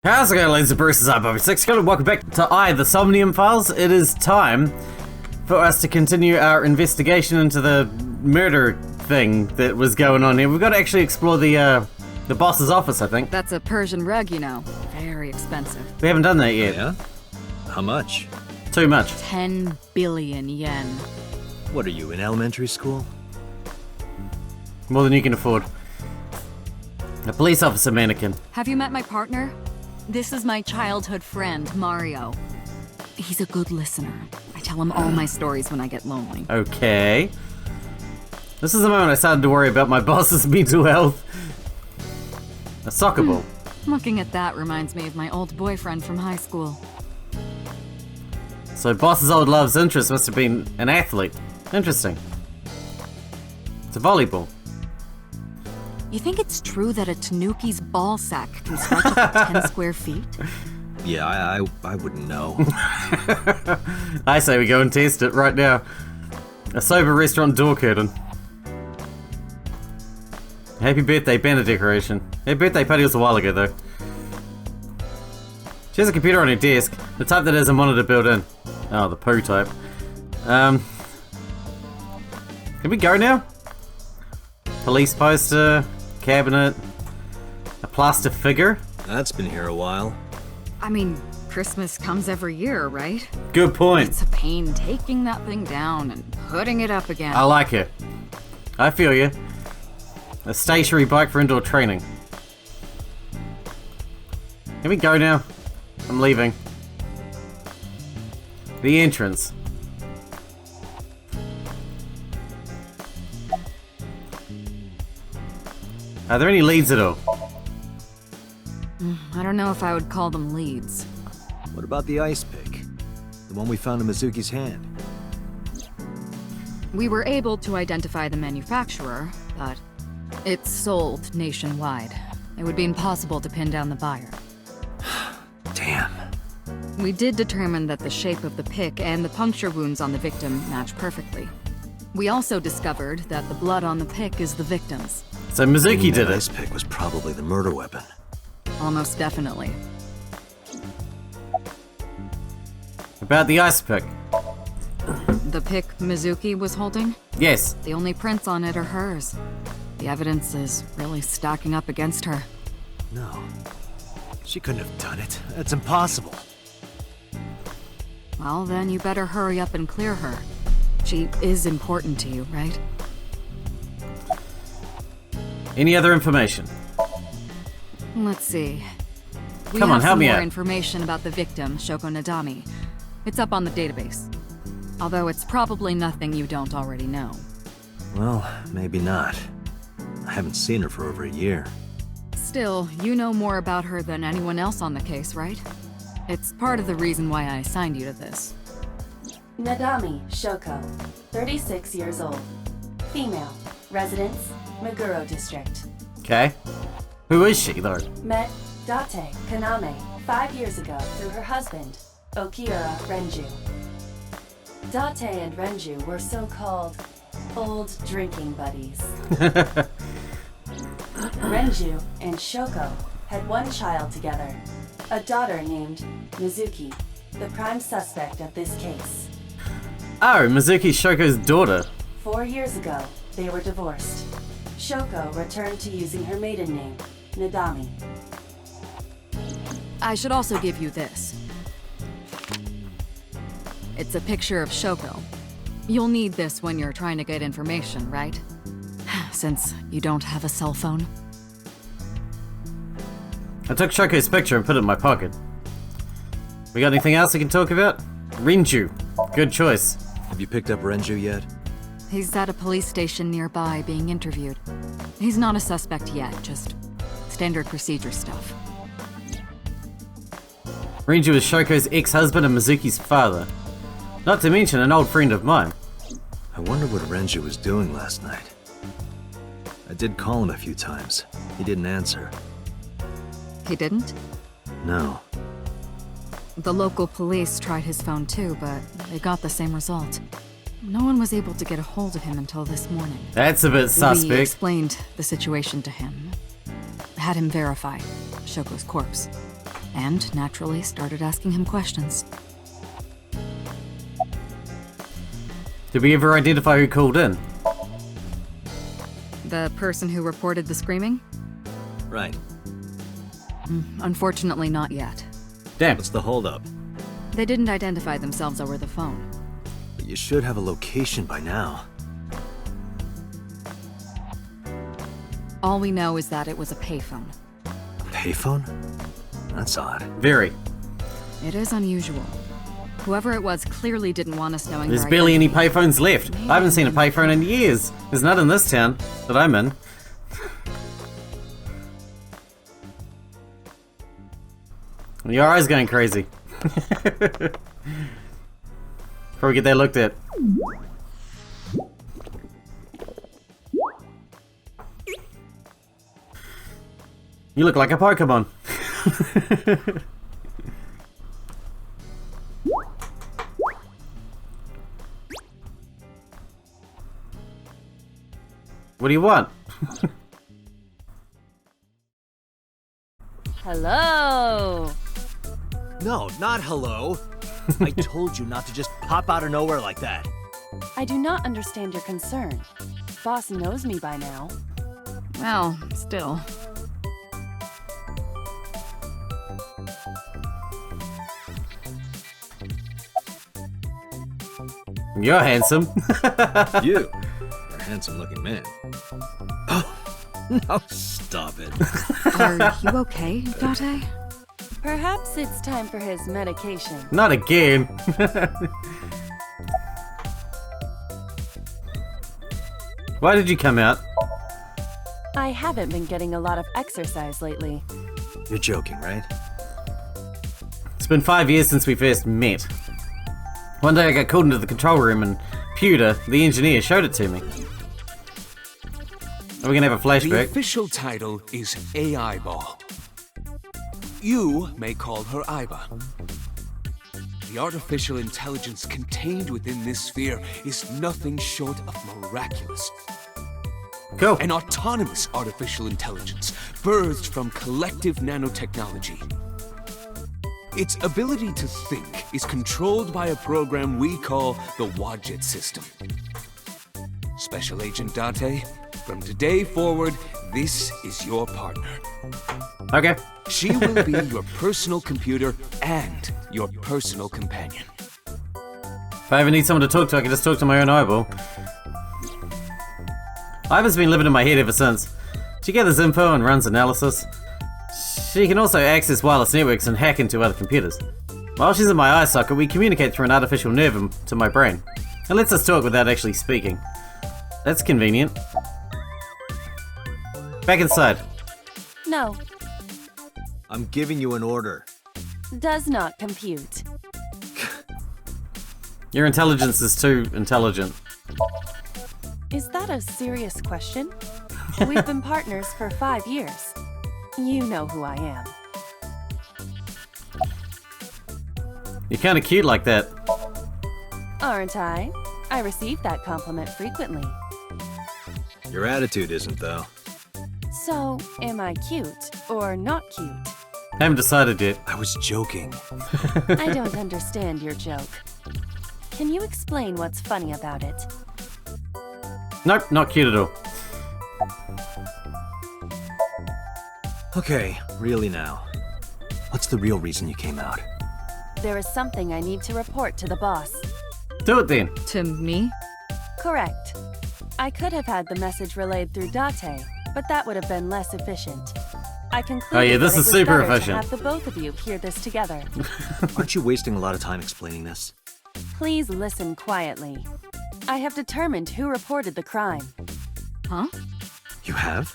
How's it going, ladies and bruises? I'm Bobby Sixkilla. Welcome back to the Somnium files. It is time for us to continue our investigation into the murder thing that was going on here. We've got to actually explore the boss's office, I think. That's a Persian rug, you know. Very expensive. We haven't done that yet. Yeah? How much? Too much. 10 billion yen. What are you, in elementary school? More than you can afford. A police officer mannequin. Have you met my partner? This is my childhood friend, Mario. He's a good listener. I tell him all my stories when I get lonely. Okay. This is the moment I started to worry about my boss's mental health. A soccer ball. Looking at that reminds me of my old boyfriend from high school. So boss's old love's interest must have been an athlete. Interesting. It's a volleyball. You think it's true that a tanuki's ball sack can stretch up to 10 square feet? Yeah, I wouldn't know. I say we go and test it right now. A sober restaurant door curtain. Happy birthday banner decoration. Her birthday party was a while ago though. She has a computer on her desk, the type that has a monitor built in. Oh, the poo type. Can we go now? Police poster, cabinet, a plaster figure. That's been here a while. I mean, Christmas comes every year, right? Good point. It's a pain taking that thing down and putting it up again. I like it. I feel you. A stationary bike for indoor training. Can we go now? I'm leaving. The entrance. Are there any leads at all? I don't know if I would call them leads. What about the ice pick? The one we found in Mizuki's hand? We were able to identify the manufacturer, but it's sold nationwide. It would be impossible to pin down the buyer. Damn. We did determine that the shape of the pick and the puncture wounds on the victim match perfectly. We also discovered that the blood on the pick is the victim's. So Mizuki did The it. ice pick was probably the murder weapon. Almost definitely. About the ice pick. The pick Mizuki was holding? Yes. The only prints on it are hers. The evidence is really stacking up against her. No. She couldn't have done it. That's impossible. Well, then you better hurry up and clear her. She is important to you, right? Any other information? Let's see. Come on, help me We have some more out. information about the victim, Shoko Nadami. It's up on the database. Although it's probably nothing you don't already know. Well, maybe not. I haven't seen her for over a year. Still, you know more about her than anyone else on the case, right? It's part of the reason why I assigned you to this. Nadami Shoko, 36 years old. Female. Residence, Meguro District. Okay. Who is she, though? Met Date Kaname 5 years ago through her husband, Okiura Renju. Date and Renju were so-called old drinking buddies. Renju and Shoko had one child together, a daughter named Mizuki, the prime suspect of this case. Oh, Mizuki Shoko's daughter. 4 years ago, they were divorced. Shoko returned to using her maiden name, Nadami. I should also give you this. It's a picture of Shoko. You'll need this when you're trying to get information, right? Since you don't have a cell phone. I took Shoko's picture and put it in my pocket. We got anything else we can talk about? Renju. Good choice. Have you picked up Renju yet? He's at a police station nearby being interviewed. He's not a suspect yet, just standard procedure stuff. Renju is Shoko's ex-husband and Mizuki's father. Not to mention an old friend of mine. I wonder what Renju was doing last night. I did call him a few times. He didn't answer. He didn't? No. The local police tried his phone too, but they got the same result. No one was able to get a hold of him until this morning. That's a bit We suspect. explained the situation to him. Had him verify Shoko's corpse. and naturally started asking him questions. Did we ever identify who called in? The person who reported the screaming? Right. Unfortunately, not yet. Damn. What's the holdup? They didn't identify themselves over the phone. But you should have a location by now. All we know is that it was a payphone. A payphone? That's odd. Very. It is unusual. Whoever it was clearly didn't want us knowing There's their barely any identity. payphones left. I haven't seen a payphone in years. There's none in this town that I'm in. Your eye's going crazy. Before we get that looked at. You look like a Pokemon. What do you want? Hello! No, not hello. I told you not to just pop out of nowhere like that. I do not understand your concern. Boss knows me by now. Well, still. You're handsome. You're a handsome-looking man. Oh, no, stop it. Are you okay, Date? Perhaps it's time for his medication. Not again. Why did you come out? I haven't been getting a lot of exercise lately. You're joking, right? It's been 5 years since we first met. One day I got called into the control room and Pewter, the engineer, showed it to me. Are we gonna have a The flashback? official title is Aiba. You may call her Aiba. The artificial intelligence contained within this sphere is nothing short of miraculous. Cool. An autonomous artificial intelligence birthed from collective nanotechnology. Its ability to think is controlled by a program we call the Wadjet system. Special Agent Date, from today forward, this is your partner. Okay. She will be your personal computer and your personal companion. If I ever need someone to talk to, I can just talk to my own eyeball. Aiba's been living in my head ever since. She gathers info and runs analysis. She can also access wireless networks and hack into other computers. While she's in my eye socket, we communicate through an artificial nerve to my brain. It lets us talk without actually speaking. That's convenient. Back inside. No, I'm giving you an order. does not compute. Your intelligence is too intelligent. Is that a serious question? We've been partners for 5 years. You know who I am. You're kinda cute like that. Aren't I? I receive that compliment frequently. Your attitude isn't, though. So, am I cute or not cute? Haven't decided yet. I was joking. I don't understand your joke. Can you explain what's funny about it? Nope, not cute at all. Okay, really now. What's the real reason you came out? There is something I need to report to the boss. Do it then. To me? Correct. I could have had the message relayed through Date, but that would have been less efficient. I concluded Oh yeah, this that is it was super better efficient. to have the both of you hear this together. Aren't you wasting a lot of time explaining this? Please listen quietly. I have determined who reported the crime. Huh? You have?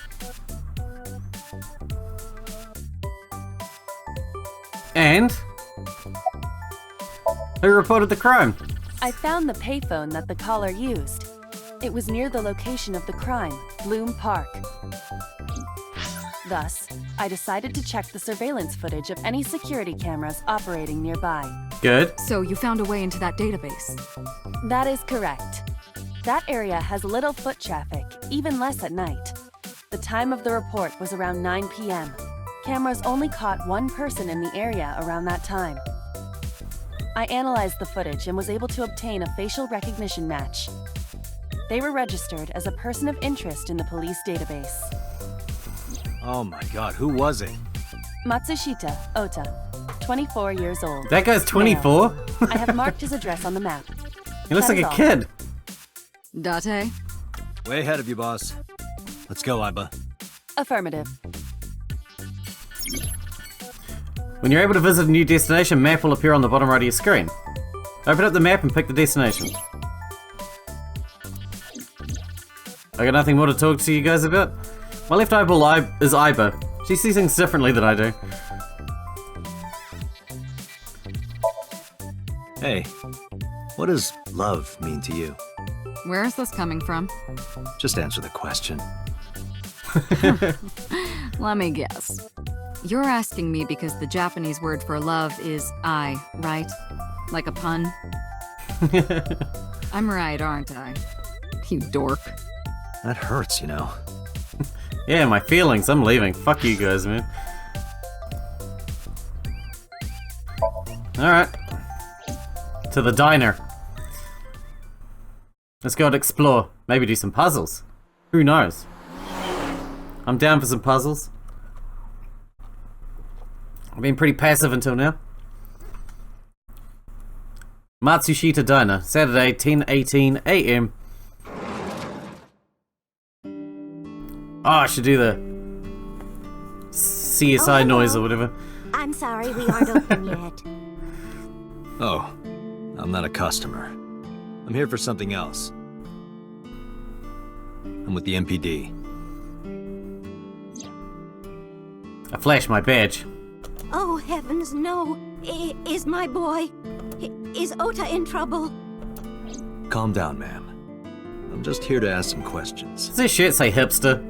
And? Who reported the crime? I found the payphone that the caller used. It was near the location of the crime, Bloom Park. Thus, I decided to check the surveillance footage of any security cameras operating nearby. Good. So you found a way into that database. That is correct. That area has little foot traffic, even less at night. The time of the report was around 9 p.m. cameras only caught one person in the area around that time. I analyzed the footage and was able to obtain a facial recognition match. They were registered as a person of interest in the police database. Oh my god, who was it? Matsushita Ota, 24 years old. That guy's 24? I have marked his address on the map. He looks That like is a all. kid. Date? Way ahead of you, boss. Let's go, Aiba. Affirmative. When you're able to visit a new destination, a map will appear on the bottom right of your screen. Open up the map and pick the destination. I got nothing more to talk to you guys about. My left eyeball is Aiba. She sees things differently than I do. Hey, what does love mean to you? Where is this coming from? Just answer the question. Let me guess. You're asking me because the Japanese word for love is ai, right? Like a pun? I'm right, aren't I? You dork. That hurts, you know. Yeah, my feelings. I'm leaving. Fuck you guys, man. Alright. To the diner. Let's go and explore. Maybe do some puzzles. Who knows? I'm down for some puzzles. I've been pretty passive until now. Matsushita Diner, Saturday, 10:18 AM. Oh, I should do the CSI noise or whatever. I'm sorry, we aren't open yet. Oh, I'm not a customer. I'm here for something else. I'm with the MPD. I flashed my badge. Oh, heavens, no. Is my boy... Is Ota in trouble? Calm down, ma'am. I'm just here to ask some questions. Does this shit say hipster?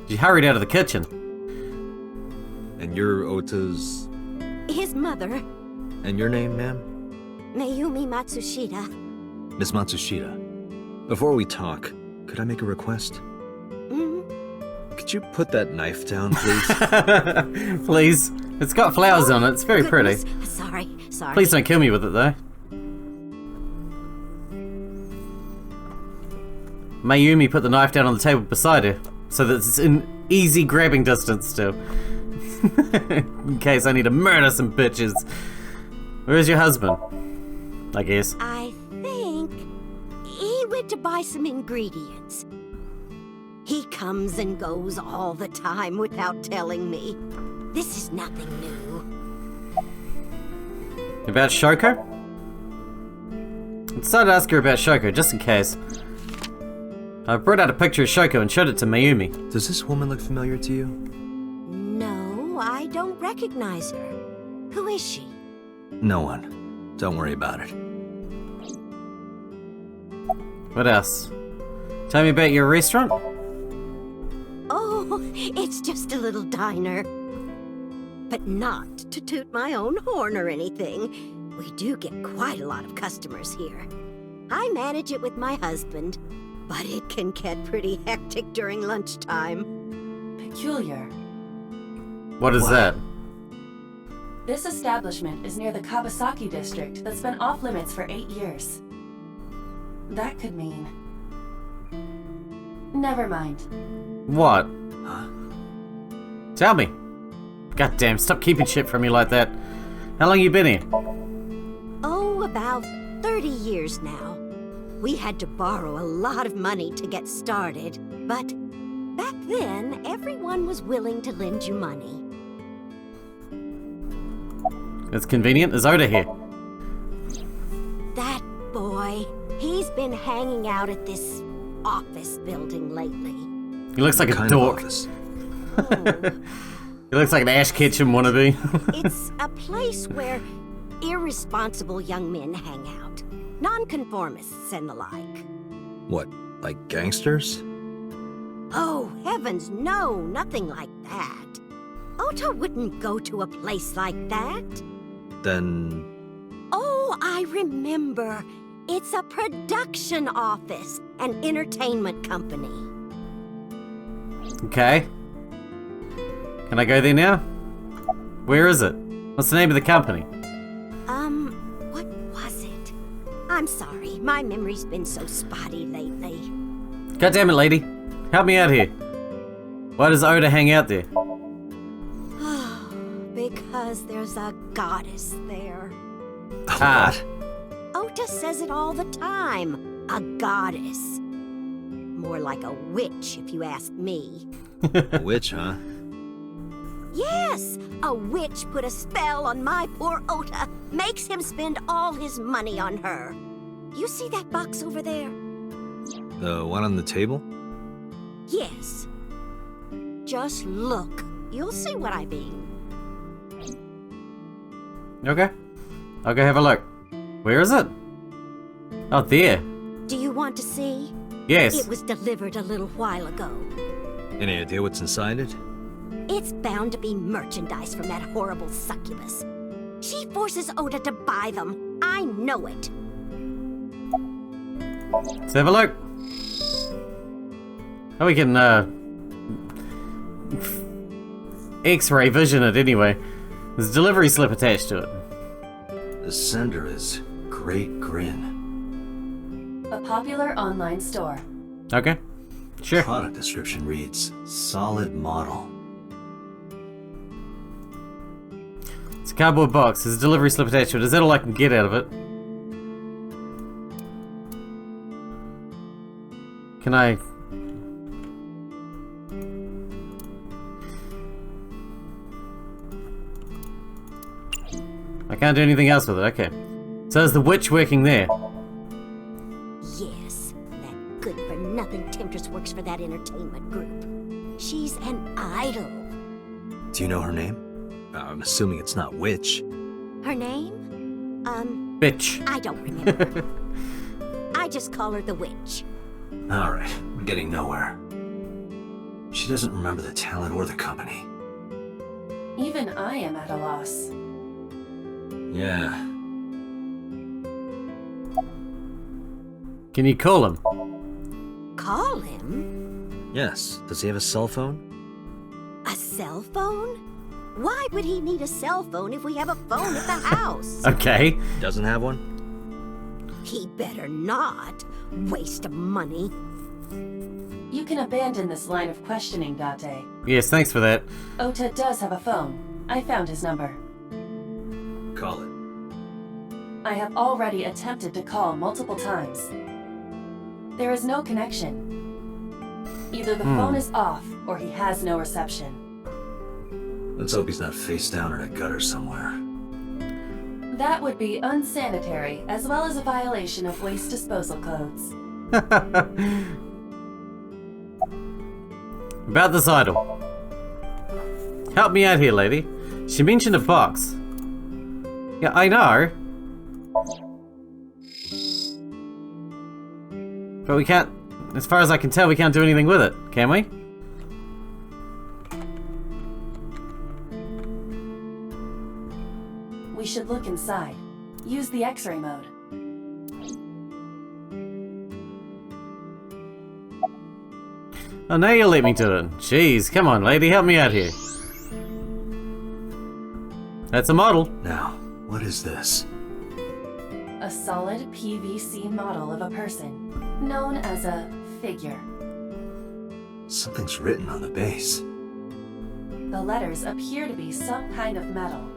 She hurried out of the kitchen. And you're Ota's... His mother, And your name, ma'am? Mayumi Matsushita. Miss Matsushita. Before we talk, could I make a request? Could you put that knife down, please? Please. It's got flowers on it. It's very pretty. Goodness. Sorry. Please don't kill me with it, though. Mayumi put the knife down on the table beside her, so that it's in easy grabbing distance still. In case I need to murder some bitches. Where's your husband? I guess. I think he went to buy some ingredients. He comes and goes all the time without telling me. This is nothing new. About Shoko? I decided to ask her about Shoko, just in case. I brought out a picture of Shoko and showed it to Mayumi. Does this woman look familiar to you? No, I don't recognize her. Who is she? No one. Don't worry about it. What else? Tell me about your restaurant? Oh, it's just a little diner. But not to toot my own horn or anything. We do get quite a lot of customers here. I manage it with my husband, but it can get pretty hectic during lunchtime. Peculiar. What is that? This establishment is near the Kawasaki district that's been off limits for 8 years. That could mean... Never mind. What? Huh? Tell me. Goddamn, stop keeping shit from me like that. How long you been here? Oh, about 30 years now. We had to borrow a lot of money to get started, but back then, everyone was willing to lend you money. It's convenient. Is Oda here? That boy, he's been hanging out at this office building lately. He looks like a Kind dork. of office. He looks like an Ash Ketchum wannabe. It's a place where irresponsible young men hang out. Nonconformists and the like. What, like gangsters? Oh, heavens, no, nothing like that. Ota wouldn't go to a place like that. Then... Oh, I remember. It's a production office, an entertainment company. Okay. Can I go there now? Where is it? What's the name of the company? What was it? I'm sorry, my memory's been so spotty lately. God damn it, lady. Help me out here. Why does Oda hang out there? Because there's a goddess there. Ah. Ota says it all the time. A goddess. More like a witch, if you ask me. A witch, huh? Yes, a witch put a spell on my poor Ota. Makes him spend all his money on her. You see that box over there? The one on the table? Yes. Just look. You'll see what I mean. Okay. I'll go have a look. Where is it? Oh, there. Do you want to see? Yes. It was delivered a little while ago. Any idea what's inside it? It's bound to be merchandise from that horrible succubus. She forces Ota to buy them. I know it. Let's have a look. Oh, we can, X-ray vision it anyway. There's a delivery slip attached to it. The sender is Great Grin. A popular online store. Okay. Sure. Product description reads, solid model. It's a cardboard box. There's a delivery slip attached to it. Is that all I can get out of it? Can I... I can't do anything else with it. Okay. So is the witch working there? Yes, that good-for-nothing temptress works for that entertainment group. She's an idol. Do you know her name? I'm assuming it's not witch. Her name? Bitch. I don't remember. I just call her the witch. Alright, we're getting nowhere. She doesn't remember the talent or the company. Even I am at a loss. Yeah. Can you call him? Call him? Yes. Does he have a cell phone? A cell phone? Why would he need a cell phone if we have a phone at the house? Okay. Doesn't have one? He better not. Waste of money. You can abandon this line of questioning, Date. Yes, thanks for that. Ota does have a phone. I found his number. Call it. I have already attempted to call multiple times. There is no connection. Either the phone is off, or he has no reception. Let's hope he's not face down in a gutter somewhere. That would be unsanitary, as well as a violation of waste disposal codes. About this idol. Help me out here, lady. She mentioned a box. Yeah, I know. But we can't, as far as I can tell, we can't do anything with it, can we? We should look inside. Use the X-ray mode. Oh, now you'll let me do it. Jeez, come on, lady, help me out here. That's a model. Now, what is this? A solid PVC model of a person, known as a figure. Something's written on the base. The letters appear to be some kind of metal.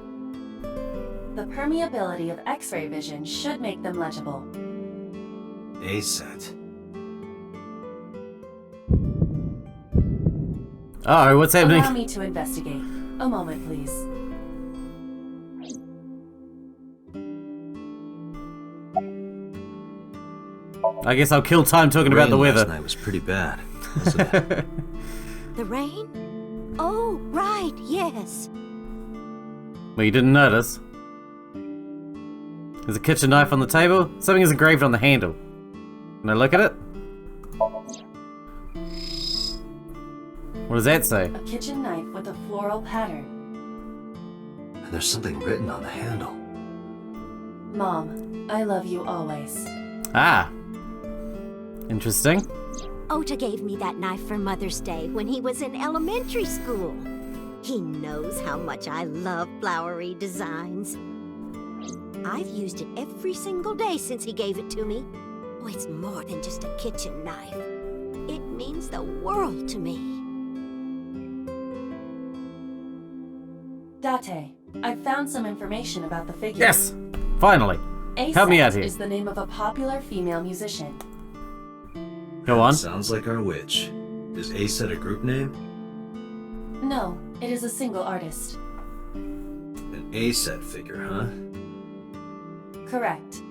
The permeability of X-ray vision should make them legible. A set. Uh-oh, what's happening? Allow me to investigate. A moment, please. I guess I'll kill time talking about the Rain weather. last night was pretty bad, wasn't it? The rain? Oh, right, yes. Well, you didn't notice. There's a kitchen knife on the table. Something is engraved on the handle. Can I look at it? What does that say? A kitchen knife with a floral pattern. And there's something written on the handle. Mom, I love you always. Ah. Interesting. Ota gave me that knife for Mother's Day when he was in elementary school. He knows how much I love flowery designs. I've used it every single day since he gave it to me. Oh, it's more than just a kitchen knife. It means the world to me. Date, I've found some information about the figure. Yes! Finally! Help me out here. is the name of a popular female musician. Go on. Sounds like our witch. Is A-Set a group name? No, it is a single artist. An A-Set figure, huh? Correct.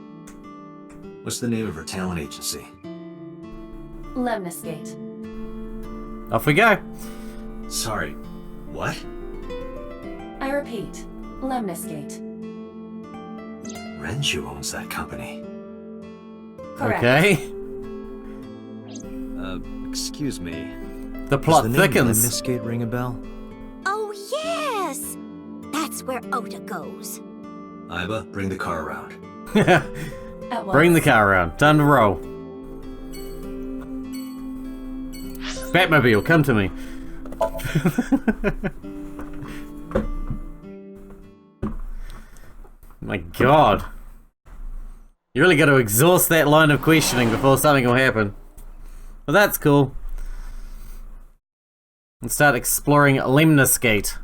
What's the name of her talent agency? Lemniscate. Off we go. Sorry, what? I repeat, Lemniscate. Renju owns that company. Correct. Okay. Excuse me. The plot Does the name thickens. Lemniscate ring a bell? Oh, yes! That's where Ota goes. Aiba, bring the car around. At once. Bring the car around. Time to roll. Batmobile, come to me. My god. You really got to exhaust that line of questioning before something will happen. Well, that's cool. And start exploring Lemniscate.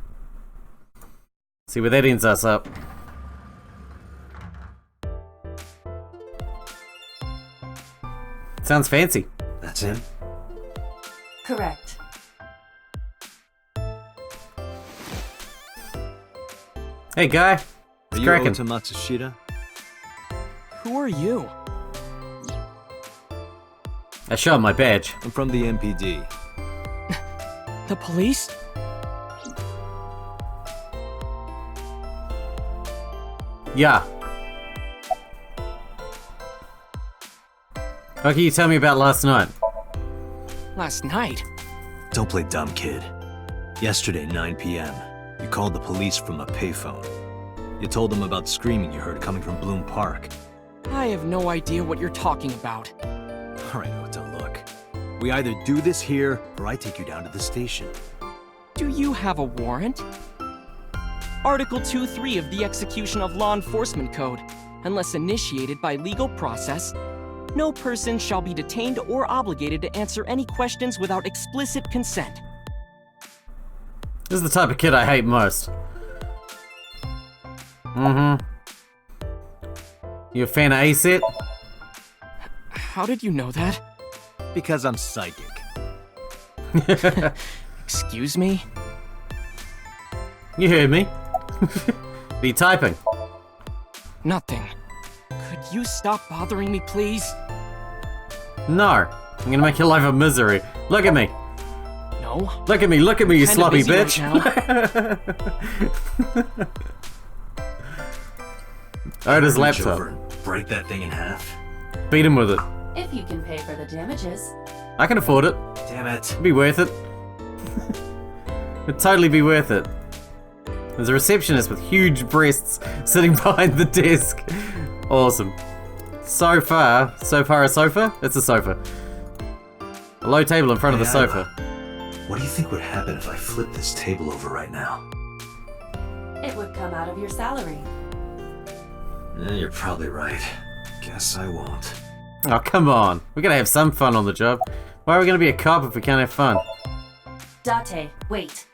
See where that ends us up. Sounds fancy. That's him? Correct. Hey, guy. Are It's you cracking. Ota Matsushita? Who are you? I show him my badge. I'm from the MPD. The police? Yeah. What can you tell me about last night? Last night? Don't play dumb, kid. Yesterday, 9 p.m., you called the police from a payphone. You told them about screaming you heard coming from Bloom Park. I have no idea what you're talking about. Alright, Ota, look. We either do this here, or I take you down to the station. Do you have a warrant? Article 2.3 of the Execution of Law Enforcement Code. Unless initiated by legal process, no person shall be detained or obligated to answer any questions without explicit consent. This is the type of kid I hate most. You a fan of A-Set? How did you know that? Because I'm psychic. Excuse me? You heard me. Be typing. Nothing. Could you stop bothering me, please? No. I'm gonna make your life a misery. Look at me. No? Look at me, you Kinda sloppy busy bitch. right Ota's Reach laptop. over and break that thing in half. Beat him with it. If you can pay for the damages. I can afford it. Damn it. It'd be worth it. It'd totally be worth it. There's a receptionist with huge breasts sitting behind the desk. Awesome. So far a sofa? It's a sofa. A low table in front of the Hey, sofa. Aiba, what do you think would happen if I flip this table over right now? It would come out of your salary. You're probably right. Guess I won't. Oh, come on. We're gonna have some fun on the job. Why are we gonna be a cop if we can't have fun? Date, wait.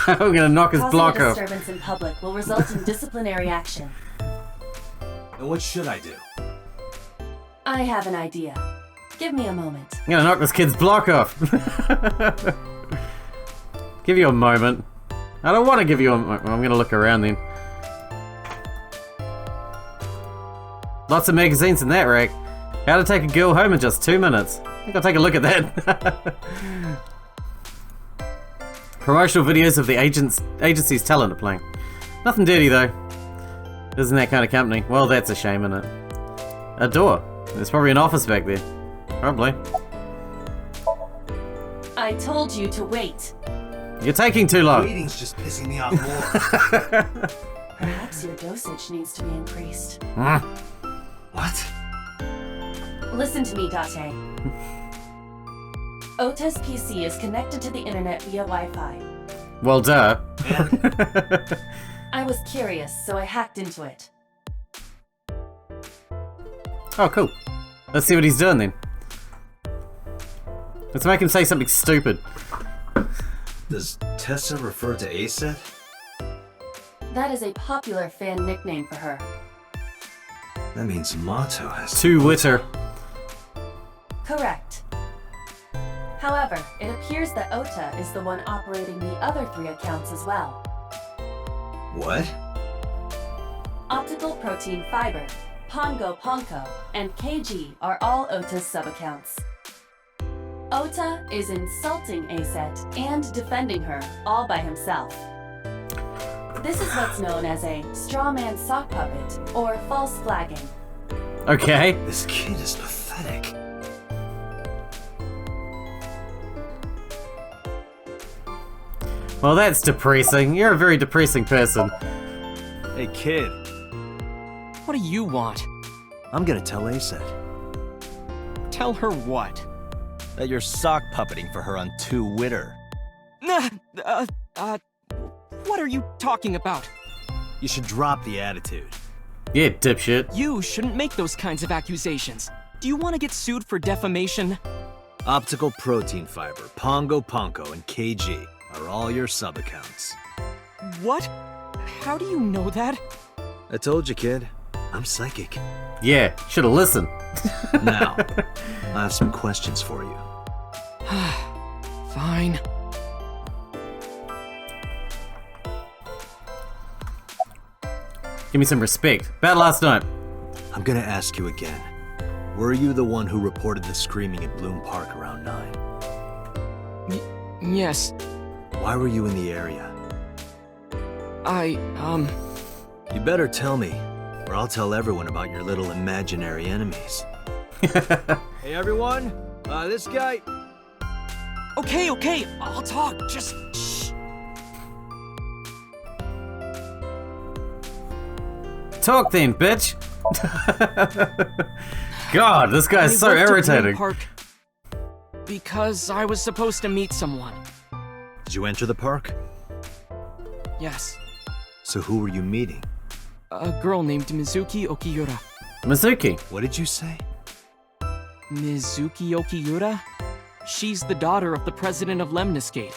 We're gonna knock his Causing block a off. disturbance in public will result in disciplinary action. And what should I do? I have an idea. Give me a moment. I'm gonna knock this kid's block off. Give you a moment. I don't want to give you a moment. I'm gonna look around then. Lots of magazines in that rack. How to take a girl home in just 2 minutes. I think I'll take a look at that. Promotional videos of the agency's talent are playing. Nothing dirty though. Isn't that kind of company? Well, that's a shame, isn't it? A door. There's probably an office back there. Probably. I told you to wait. You're taking too long. Waiting's just pissing me off more. Perhaps your dosage needs to be increased. What? Listen to me, Date. Ota's PC is connected to the internet via Wi-Fi. Well, duh. I was curious, so I hacked into it. Oh, cool. Let's see what he's doing then. Let's make him say something stupid. Does Tessa refer to ASET? That is a popular fan nickname for her. That means Mato has... Two Witter. Correct. However, it appears that Ota is the one operating the other 3 accounts as well. What? Optical Protein Fiber, Pongo Ponko, and KG are all Ota's sub-accounts. Ota is insulting ASET and defending her all by himself. This is what's known as a strawman sock puppet or false flagging. Okay. This kid is pathetic. Well, that's depressing. You're a very depressing person. Hey, kid. What do you want? I'm gonna tell ASET Tell her what? that you're sock puppeting for her on Twitter. What are you talking about? you should drop the attitude. Yeah, dipshit. You shouldn't make those kinds of accusations. Do you want to get sued for defamation? Optical Protein Fiber, Pongo Ponko, and KG are all your sub-accounts. What? How do you know that? I told you, kid. I'm psychic. Yeah, should've listened. Now, I have some questions for you. Fine. Give me some respect. About last night. I'm gonna ask you again. Were you the one who reported the screaming at Bloom Park around 9? Yes. Why were you in the area? You better tell me, or I'll tell everyone about your little imaginary enemies. Hey everyone, this guy... Okay, I'll talk. Just shh. Talk then, bitch. God, this guy's so I went to Bloom irritating. Park because I was supposed to meet someone. Did you enter the park? Yes. So who were you meeting? A girl named Mizuki Okiyura. Mizuki. What did you say? Mizuki Okiyura? She's the daughter of the president of Lemniscate.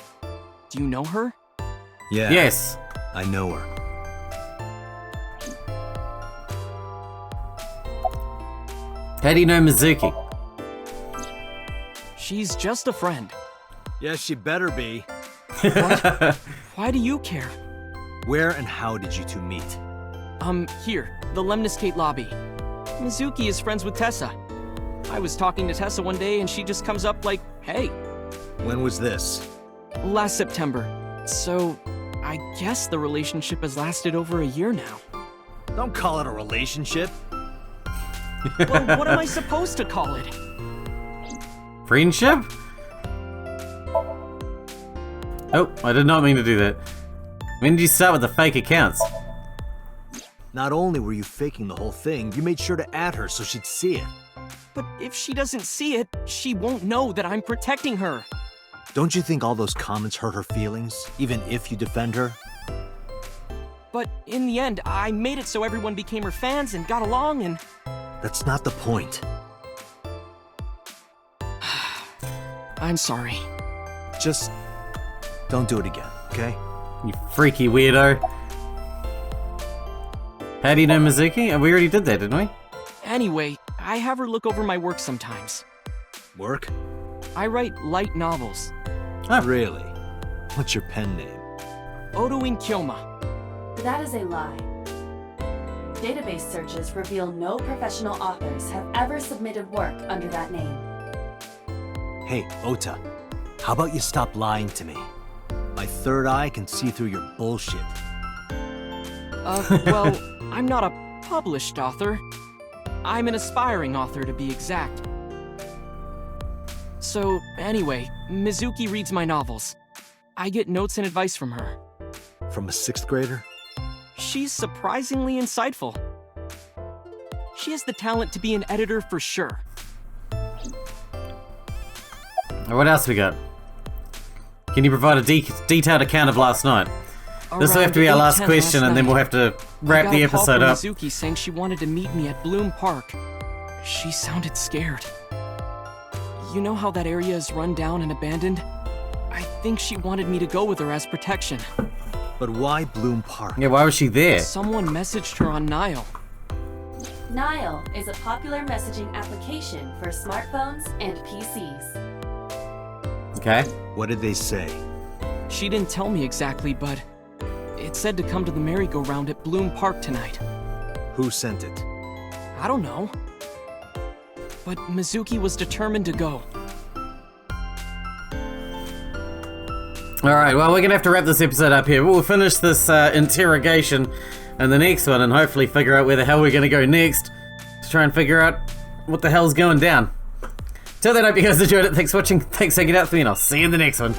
Do you know her? Yeah. Yes. I know her. How do you know Mizuki? She's just a friend. Yes, she better be. What? Why do you care? Where and how did you two meet? Here, the Lemniscate lobby. Mizuki is friends with Tessa. I was talking to Tessa one day and she just comes up like, hey. When was this? Last September. So, I guess the relationship has lasted over a year now. Don't call it a relationship. Well, what am I supposed to call it? Friendship? Oh, I did not mean to do that. When did you start with the fake accounts? Not only were you faking the whole thing, you made sure to add her so she'd see it. But if she doesn't see it, she won't know that I'm protecting her. Don't you think all those comments hurt her feelings, even if you defend her? But in the end, I made it so everyone became her fans and got along and... That's not the point. I'm sorry. Just don't do it again, okay? You freaky weirdo. How do you know Mizuki? We already did that, didn't we? Anyway, I have her look over my work sometimes. Work? I write light novels. Oh. Really? What's your pen name? Odoin Kyoma. That is a lie. Database searches reveal no professional authors have ever submitted work under that name. Hey, Ota, how about you stop lying to me? My third eye can see through your bullshit. Well, I'm not a published author. I'm an aspiring author, to be exact. So, anyway, Mizuki reads my novels. I get notes and advice from her. From a 6th grader? She's surprisingly insightful. She has the talent to be an editor for sure. What else we got? Can you provide a detailed account of last night? This will have to be our last question, and then we'll have to wrap the episode up. Mizuki saying she wanted to meet me at Bloom Park. She sounded scared. You know how that area is run down and abandoned? I think she wanted me to go with her as protection. But why Bloom Park? Yeah, why was she there? Someone messaged her on Nile. Nile is a popular messaging application for smartphones and PCs. Okay. What did they say? She didn't tell me exactly, but it said to come to the merry-go-round at Bloom Park tonight. Who sent it? I don't know. But Mizuki was determined to go. Alright, well, we're gonna have to wrap this episode up here. We'll finish this interrogation and the next one and hopefully figure out where the hell we're gonna go next to try and figure out what the hell's going down. Till then, I hope you guys enjoyed it. Thanks for watching, thanks for hanging out with me, and I'll see you in the next one.